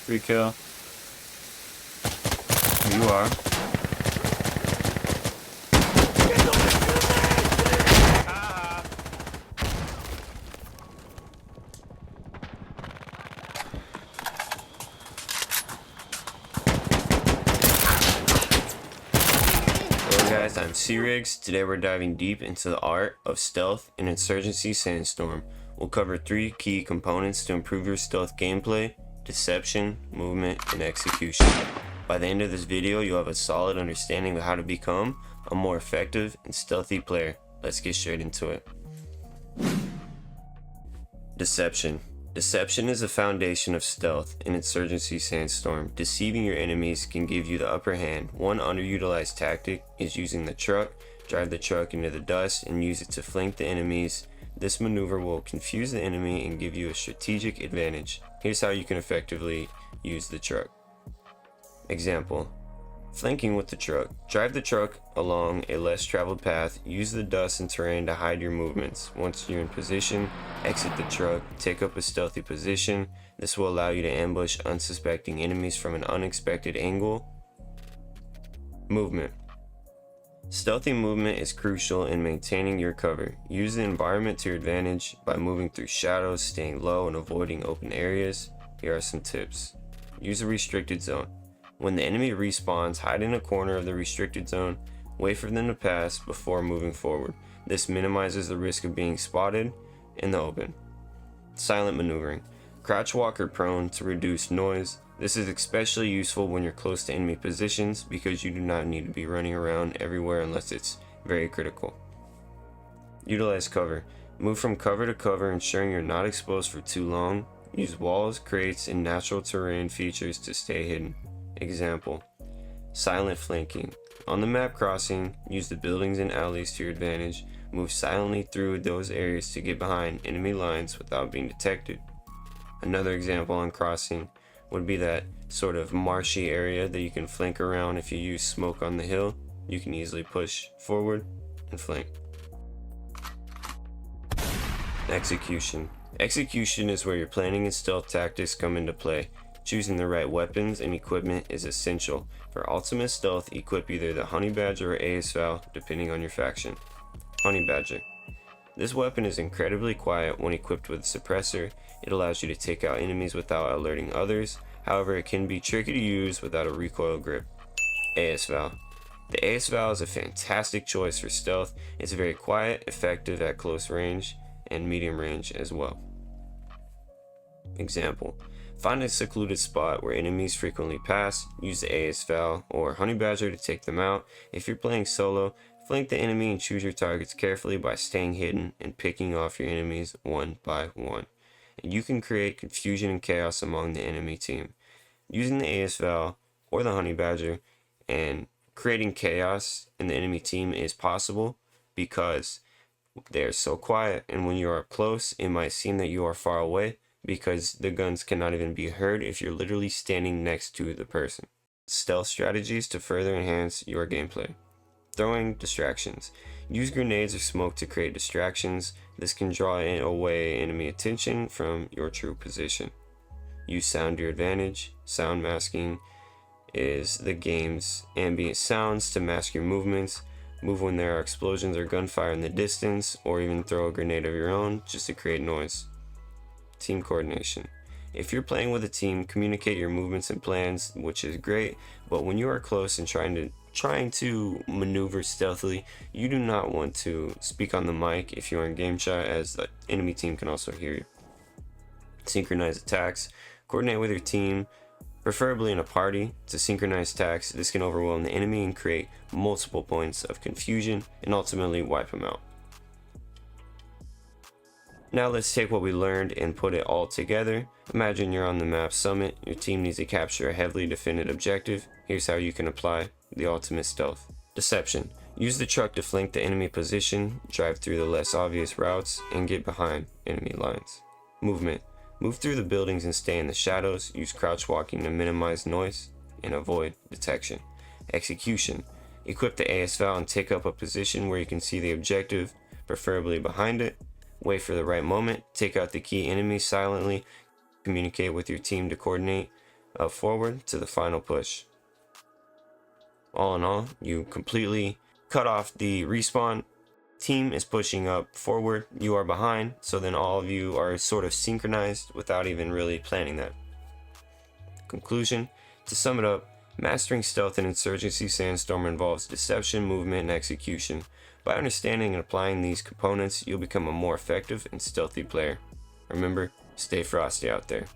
Free kill. Here you are. Hello guys, I'm C-Riggs. Today we're diving deep into the art of stealth in Insurgency Sandstorm. We'll cover 3 key components to improve your stealth gameplay: deception, movement, and execution. By the end of this video, you'll have a solid understanding of how to become a more effective and stealthy player. Let's get straight into it. Deception. Deception is the foundation of stealth in Insurgency Sandstorm. Deceiving your enemies can give you the upper hand. One underutilized tactic is using the truck. Drive the truck into the dust and use it to flank the enemies. This maneuver will confuse the enemy and give you a strategic advantage. Here's how you can effectively use the truck. Example: flanking with the truck. Drive the truck along a less traveled path. Use the dust and terrain to hide your movements. Once you're in position, exit the truck. Take up a stealthy position. This will allow you to ambush unsuspecting enemies from an unexpected angle. Movement. Stealthy movement is crucial in maintaining your cover. Use the environment to your advantage by moving through shadows, staying low, and avoiding open areas. Here are some tips. Use a restricted zone. When the enemy respawns, hide in a corner of the restricted zone. Wait for them to pass before moving forward. This minimizes the risk of being spotted in the open. Silent maneuvering. Crouch walk or prone to reduce noise. This is especially useful when you're close to enemy positions because you do not need to be running around everywhere unless it's very critical. Utilize cover. Move from cover to cover, ensuring you're not exposed for too long. Use walls, crates, and natural terrain features to stay hidden. Example: silent flanking. On the map crossing, use the buildings and alleys to your advantage. Move silently through those areas to get behind enemy lines without being detected. Another example on crossing would be that sort of marshy area that you can flank around. If you use smoke on the hill, you can easily push forward and flank. Execution. Execution is where your planning and stealth tactics come into play. Choosing the right weapons and equipment is essential. For ultimate stealth, equip either the Honey Badger or ASVAL, depending on your faction. Honey Badger. This weapon is incredibly quiet when equipped with a suppressor. It allows you to take out enemies without alerting others. However, it can be tricky to use without a recoil grip. ASVAL. The ASVAL is a fantastic choice for stealth. It's very quiet, effective at close range, and medium range as well. Example: find a secluded spot where enemies frequently pass. Use the ASVAL or Honey Badger to take them out. If you're playing solo, flank the enemy and choose your targets carefully by staying hidden and picking off your enemies one by one. And you can create confusion and chaos among the enemy team. Using the ASVAL or the Honey Badger and creating chaos in the enemy team is possible because they're so quiet, and when you are up close, it might seem that you are far away, because the guns cannot even be heard if you're literally standing next to the person. Stealth strategies to further enhance your gameplay. Throwing distractions. Use grenades or smoke to create distractions. This can draw away enemy attention from your true position. Use sound to your advantage. Sound masking is the game's ambient sounds to mask your movements. Move when there are explosions or gunfire in the distance, or even throw a grenade of your own just to create noise. Team coordination. If you're playing with a team, communicate your movements and plans, which is great, but when you are close and trying to maneuver stealthily, you do not want to speak on the mic if you are in game chat, as the enemy team can also hear you. Synchronize attacks. Coordinate with your team, preferably in a party, to synchronize attacks. This can overwhelm the enemy and create multiple points of confusion and ultimately wipe them out. Now let's take what we learned and put it all together. Imagine you're on the map summit. Your team needs to capture a heavily defended objective. Here's how you can apply the ultimate stealth. Deception. Use the truck to flank the enemy position, drive through the less obvious routes, and get behind enemy lines. Movement. Move through the buildings and stay in the shadows. Use crouch walking to minimize noise and avoid detection. Execution. Equip the ASVAL and take up a position where you can see the objective, preferably behind it. Wait for the right moment. Take out the key enemy silently. Communicate with your team to coordinate. up forward to the final push. All in all, you completely cut off the respawn. Team is pushing up forward, you are behind, so then all of you are sort of synchronized without even really planning that. Conclusion: to sum it up, mastering stealth in Insurgency Sandstorm involves deception, movement, and execution. By understanding and applying these components, you'll become a more effective and stealthy player. Remember, stay frosty out there.